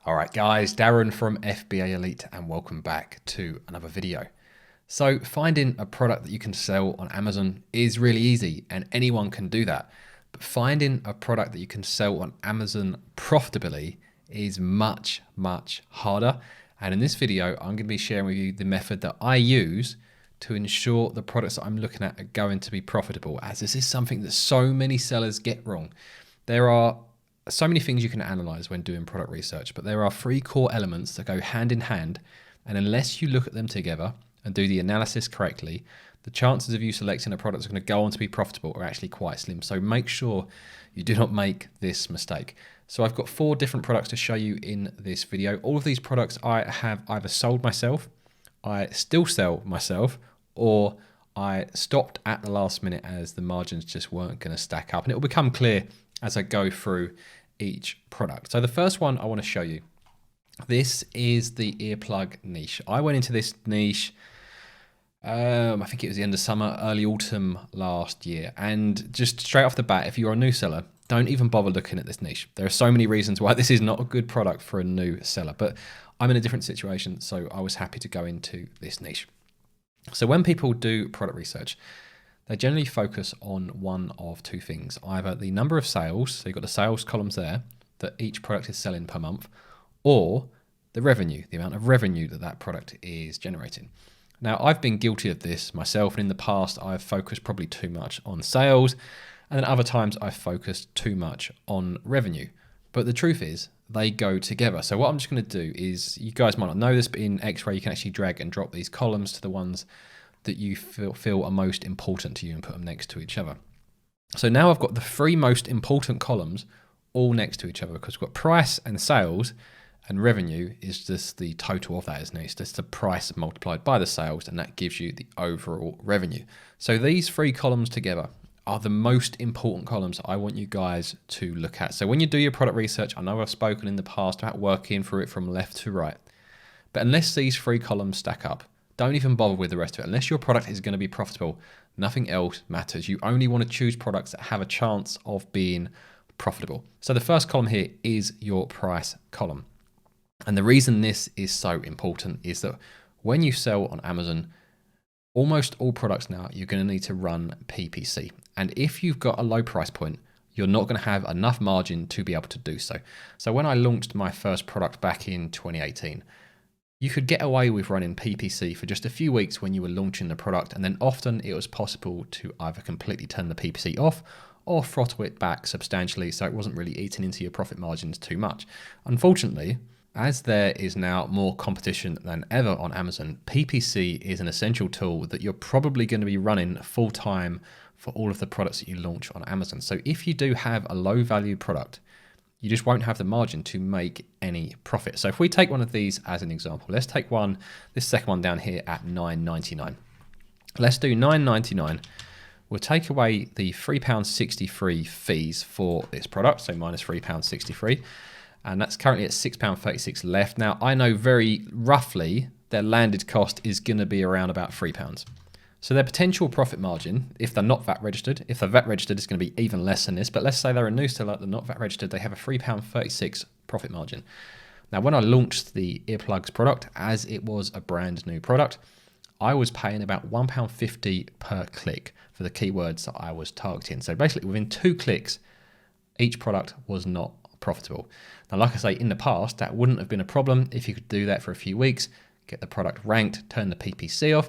All right, guys, Darren from FBA Elite, and welcome back to another video. So finding a product that you can sell on Amazon is really easy and anyone can do that. But finding a product that you can sell on Amazon profitably is much, much harder. And in this video, I'm going to be sharing with you the method that I use to ensure the products that I'm looking at are going to be profitable, as this is something that so many sellers get wrong. There are so many things you can analyze when doing product research, but there are three core elements that go hand in hand. And unless you look at them together and do the analysis correctly, the chances of you selecting a product that's going to go on to be profitable are actually quite slim. So make sure you do not make this mistake. So I've got 4 different products to show you in this video. All of these products I have either sold myself, I still sell myself, or I stopped at the last minute as the margins just weren't going to stack up. And it will become clear as I go through each product. So the first one I want to show you, this is the earplug niche. I went into this niche, I think it was the end of summer, early autumn last year. And just straight off the bat, if you're a new seller, don't even bother looking at this niche. There are so many reasons why this is not a good product for a new seller, but I'm in a different situation, so I was happy to go into this niche. So when people do product research, they generally focus on one of 2 things, either the number of sales, so you've got the sales columns there that each product is selling per month, or the revenue, the amount of revenue that that product is generating. Now, I've been guilty of this myself, and in the past, I've focused probably too much on sales, and then other times I've focused too much on revenue. But the truth is, they go together. So what I'm just going to do is, you guys might not know this, but in X-Ray, you can actually drag and drop these columns to the ones that you feel are most important to you and put them next to each other. So now I've got the 3 most important columns all next to each other, because we've got price and sales, and revenue is just the total of that, isn't it? It's just the price multiplied by the sales, and that gives you the overall revenue. So these 3 columns together are the most important columns I want you guys to look at. So when you do your product research, I know I've spoken in the past about working through it from left to right, but unless these 3 columns stack up, don't even bother with the rest of it. Unless your product is going to be profitable, nothing else matters. You only want to choose products that have a chance of being profitable. So the first column here is your price column. And the reason this is so important is that when you sell on Amazon, almost all products now, you're going to need to run PPC. And if you've got a low price point, you're not going to have enough margin to be able to do so. So when I launched my first product back in 2018, you could get away with running PPC for just a few weeks when you were launching the product, and then often it was possible to either completely turn the PPC off or throttle it back substantially so it wasn't really eating into your profit margins too much. Unfortunately, as there is now more competition than ever on Amazon, PPC is an essential tool that you're probably going to be running full time for all of the products that you launch on Amazon. So if you do have a low value product, you just won't have the margin to make any profit. So if we take one of these as an example, let's take this second one down here at $9.99. Let's do $9.99. We'll take away the £3.63 fees for this product, so minus £3.63. And that's currently at £6.36 left. Now, I know very roughly their landed cost is going to be around about £3. So their potential profit margin, if they're not VAT registered, if they're VAT registered, it's going to be even less than this. But let's say they're a new seller, they're not VAT registered, they have a £3.36 profit margin. Now, when I launched the earplugs product, as it was a brand new product, I was paying about £1.50 per click for the keywords that I was targeting. So basically, within 2 clicks, each product was not profitable. Now, like I say, in the past, that wouldn't have been a problem if you could do that for a few weeks, get the product ranked, turn the PPC off,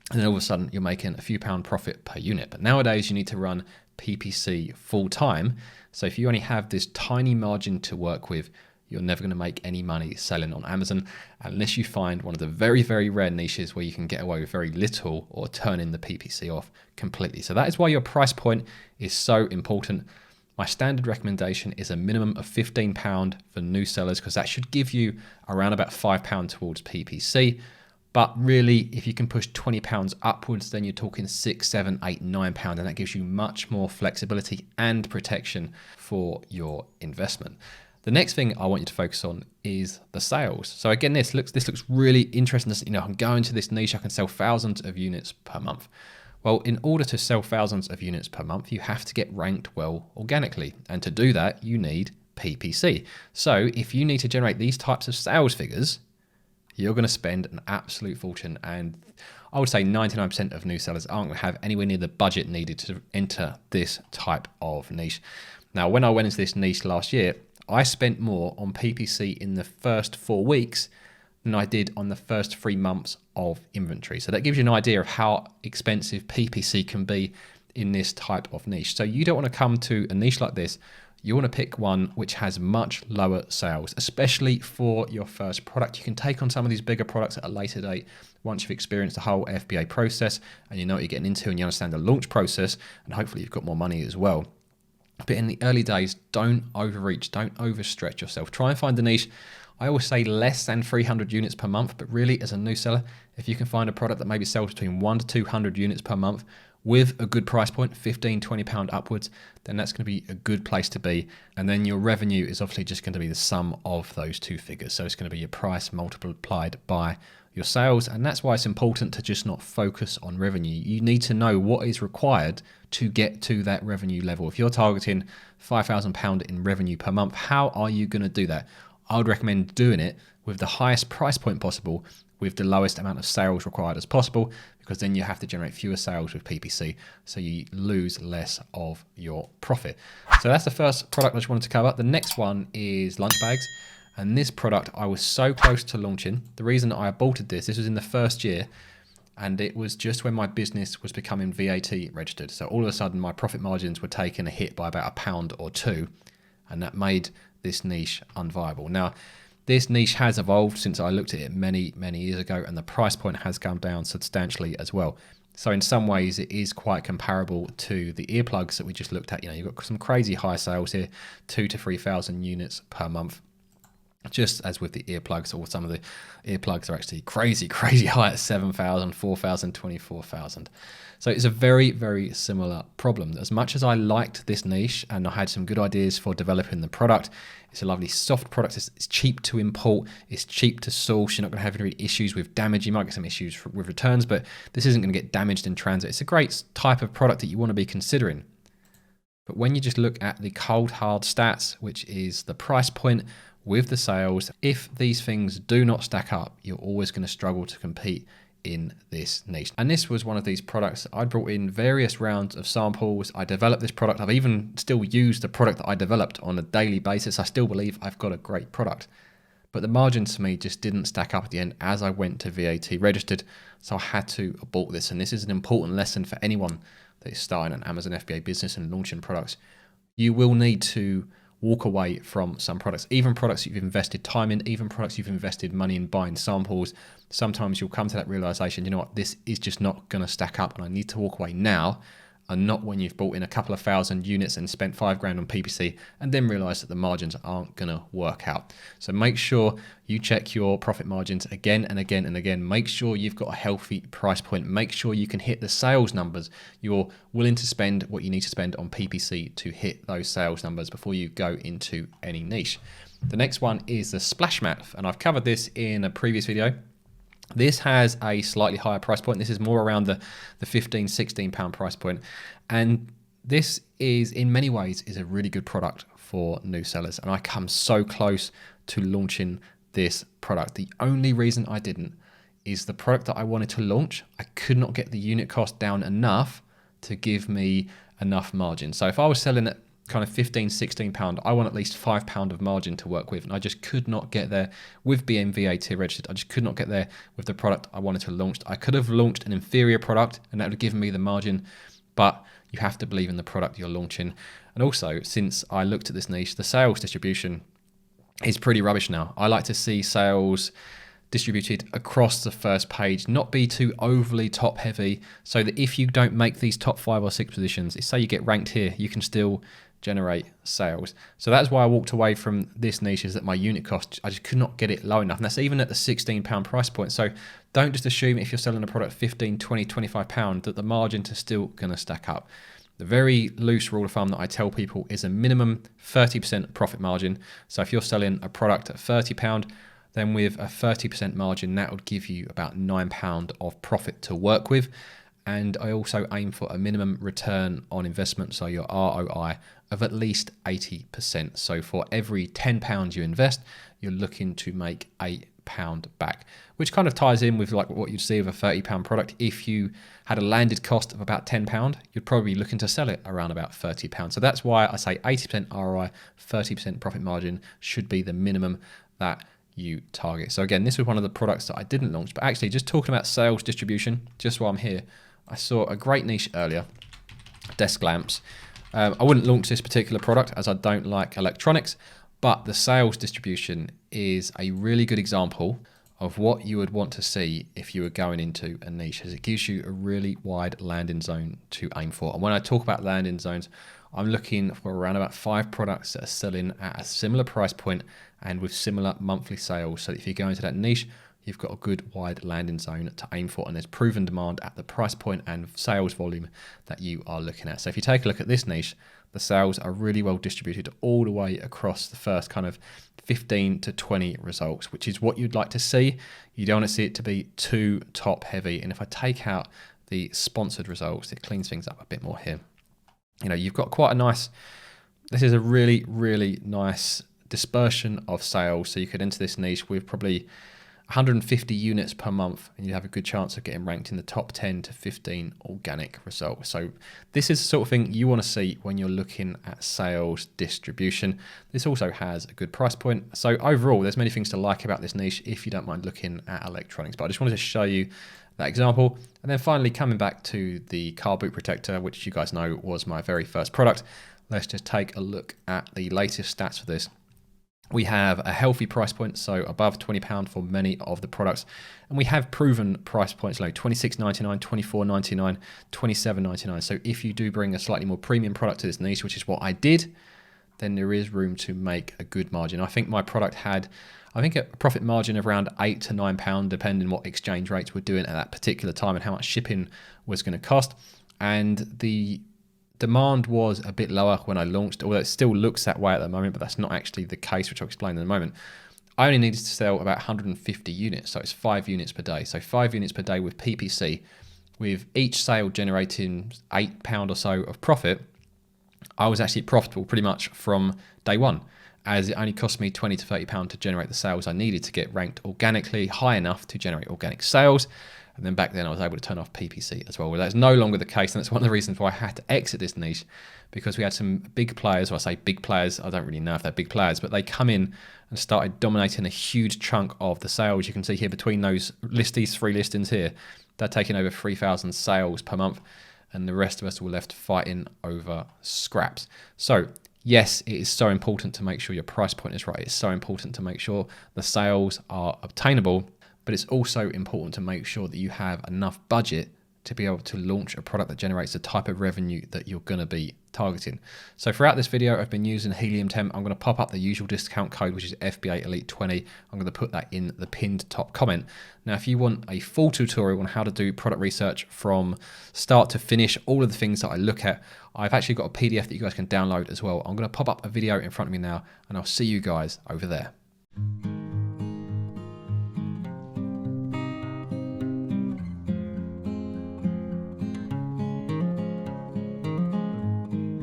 and then all of a sudden you're making a few pound profit per unit. But nowadays you need to run PPC full time. So if you only have this tiny margin to work with, you're never going to make any money selling on Amazon unless you find one of the very, very rare niches where you can get away with very little or turning the PPC off completely. So that is why your price point is so important. My standard recommendation is a minimum of £15 for new sellers, because that should give you around about £5 towards PPC. But really, if you can push £20 upwards, then you're talking £6, £7, £8, £9, and that gives you much more flexibility and protection for your investment. The next thing I want you to focus on is the sales. So again, this looks really interesting. You know, I can go into this niche, I can sell thousands of units per month. Well, in order to sell thousands of units per month, you have to get ranked well organically. And to do that, you need PPC. So if you need to generate these types of sales figures, you're going to spend an absolute fortune. And I would say 99% of new sellers aren't going to have anywhere near the budget needed to enter this type of niche. Now, when I went into this niche last year, I spent more on PPC in the first 4 weeks than I did on the first 3 months of inventory. So that gives you an idea of how expensive PPC can be in this type of niche. So you don't want to come to a niche like this. You want to pick one which has much lower sales, especially for your first product. You can take on some of these bigger products at a later date once you've experienced the whole FBA process and you know what you're getting into and you understand the launch process, and hopefully you've got more money as well. But in the early days, don't overreach, don't overstretch yourself. Try and find a niche. I always say less than 300 units per month, but really as a new seller, if you can find a product that maybe sells between 1 to 200 units per month with a good price point, £15, £20 upwards, then that's going to be a good place to be. And then your revenue is obviously just going to be the sum of those two figures. So it's going to be your price multiplied by your sales. And that's why it's important to just not focus on revenue. You need to know what is required to get to that revenue level. If you're targeting £5,000 in revenue per month, how are you going to do that? I would recommend doing it with the highest price point possible, with the lowest amount of sales required as possible, because then you have to generate fewer sales with PPC, so you lose less of your profit. So that's the first product I just wanted to cover. The next one is lunch bags. And this product I was so close to launching. The reason I aborted this was in the first year, and it was just when my business was becoming VAT registered. So all of a sudden my profit margins were taking a hit by about £1 or £2, and that made this niche unviable. Now, this niche has evolved since I looked at it many, many years ago, and the price point has come down substantially as well. So in some ways it is quite comparable to the earplugs that we just looked at. You know, you've got some crazy high sales here, 2,000 to 3,000 units per month. Just as with the earplugs, or some of the earplugs are actually crazy high at 7,000, 4,000, 24,000. So it's a very, very similar problem. As much as I liked this niche and I had some good ideas for developing the product, it's a lovely soft product. It's cheap to import. It's cheap to source. You're not going to have any issues with damage. You might get some issues with returns, but this isn't going to get damaged in transit. It's a great type of product that you want to be considering. But when you just look at the cold hard stats, which is the price point with the sales, if these things do not stack up, you're always going to struggle to compete in this niche. And this was one of these products. I brought in various rounds of samples. I developed this product. I've even still used the product that I developed on a daily basis. I still believe I've got a great product. But the margins to me just didn't stack up at the end as I went to VAT registered. So I had to abort this. And this is an important lesson for anyone that is starting an Amazon FBA business and launching products. You will need to walk away from some products, even products you've invested time in, even products you've invested money in buying samples. Sometimes you'll come to that realization, you know what, this is just not going to stack up and I need to walk away now, and not when you've bought in a couple of thousand units and spent £5,000 on PPC and then realize that the margins aren't going to work out. So make sure you check your profit margins again and again and again. Make sure you've got a healthy price point. Make sure you can hit the sales numbers. You're willing to spend what you need to spend on PPC to hit those sales numbers before you go into any niche. The next one is the splash mat, and I've covered this in a previous video. This has a slightly higher price point. This is more around the £15, £16 price point. And this is, in many ways, is a really good product for new sellers. And I come so close to launching this product. The only reason I didn't is the product that I wanted to launch, I could not get the unit cost down enough to give me enough margin. So if I was selling at kind of £15, £16, I want at least £5 of margin to work with. And I just could not get there with being VAT registered. I just could not get there with the product I wanted to launch. I could have launched an inferior product and that would have given me the margin, but you have to believe in the product you're launching. And also, since I looked at this niche, the sales distribution is pretty rubbish now. I like to see sales distributed across the first page, not be too overly top heavy, so that if you don't make these top 5 or 6 positions, say you get ranked here, you can still generate sales. So that's why I walked away from this niche, is that my unit cost, I just could not get it low enough. And that's even at the £16 price point. So don't just assume if you're selling a product £15, £20, £25 that the margins are still going to stack up. The very loose rule of thumb that I tell people is a minimum 30% profit margin. So if you're selling a product at £30, then with a 30% margin, that would give you about £9 of profit to work with. And I also aim for a minimum return on investment, so your ROI, of at least 80%. So for every £10 you invest, you're looking to make £8 back, which kind of ties in with like what you'd see with a £30 product. If you had a landed cost of about £10, you'd probably be looking to sell it around about £30. So that's why I say 80% ROI, 30% profit margin should be the minimum that you target. So again, this was one of the products that I didn't launch, but actually just talking about sales distribution, just while I'm here, I saw a great niche earlier, desk lamps. I wouldn't launch this particular product as I don't like electronics, but the sales distribution is a really good example of what you would want to see if you were going into a niche, as it gives you a really wide landing zone to aim for. And when I talk about landing zones, I'm looking for around about 5 products that are selling at a similar price point and with similar monthly sales. So if you go into that niche, you've got a good wide landing zone to aim for, and there's proven demand at the price point and sales volume that you are looking at. So if you take a look at this niche, the sales are really well distributed all the way across the first kind of 15 to 20 results, which is what you'd like to see. You don't want to see it to be too top heavy. And if I take out the sponsored results, it cleans things up a bit more here. You know, you've got quite a nice, this is a really, really nice dispersion of sales. So you could enter this niche with probably 150 units per month, and you have a good chance of getting ranked in the top 10 to 15 organic results. So this is the sort of thing you want to see when you're looking at sales distribution. This also has a good price point. So overall, there's many things to like about this niche if you don't mind looking at electronics, but I just wanted to show you that example. And then finally, coming back to the car boot protector, which you guys know was my very first product. Let's just take a look at the latest stats for this. We have a healthy price point, so above £20 for many of the products. And we have proven price points like $26.99, $24.99, $27.99. So if you do bring a slightly more premium product to this niche, which is what I did, then there is room to make a good margin. I think my product had, a profit margin of around £8 to £9, depending on what exchange rates we're doing at that particular time and how much shipping was going to cost. And the demand was a bit lower when I launched, although it still looks that way at the moment, but that's not actually the case, which I'll explain in a moment. I only needed to sell about 150 units, so it's 5 units per day. So 5 units per day with PPC, with each sale generating £8 or so of profit. I was actually profitable pretty much from day one, as it only cost me £20 to £30 to generate the sales I needed to get ranked organically high enough to generate organic sales. And then back then I was able to turn off PPC as well. Well, that's no longer the case, and that's one of the reasons why I had to exit this niche, because we had some big players, or I say big players, I don't really know if they're big players, but they come in and started dominating a huge chunk of the sales. You can see here between these 3 listings here, they're taking over 3,000 sales per month, and the rest of us were left fighting over scraps. So yes, it is so important to make sure your price point is right. It's so important to make sure the sales are obtainable, but it's also important to make sure that you have enough budget to be able to launch a product that generates the type of revenue that you're going to be targeting. So throughout this video, I've been using Helium 10. I'm going to pop up the usual discount code, which is FBA Elite 20. I'm going to put that in the pinned top comment. Now, if you want a full tutorial on how to do product research from start to finish, all of the things that I look at, I've actually got a PDF that you guys can download as well. I'm going to pop up a video in front of me now, and I'll see you guys over there.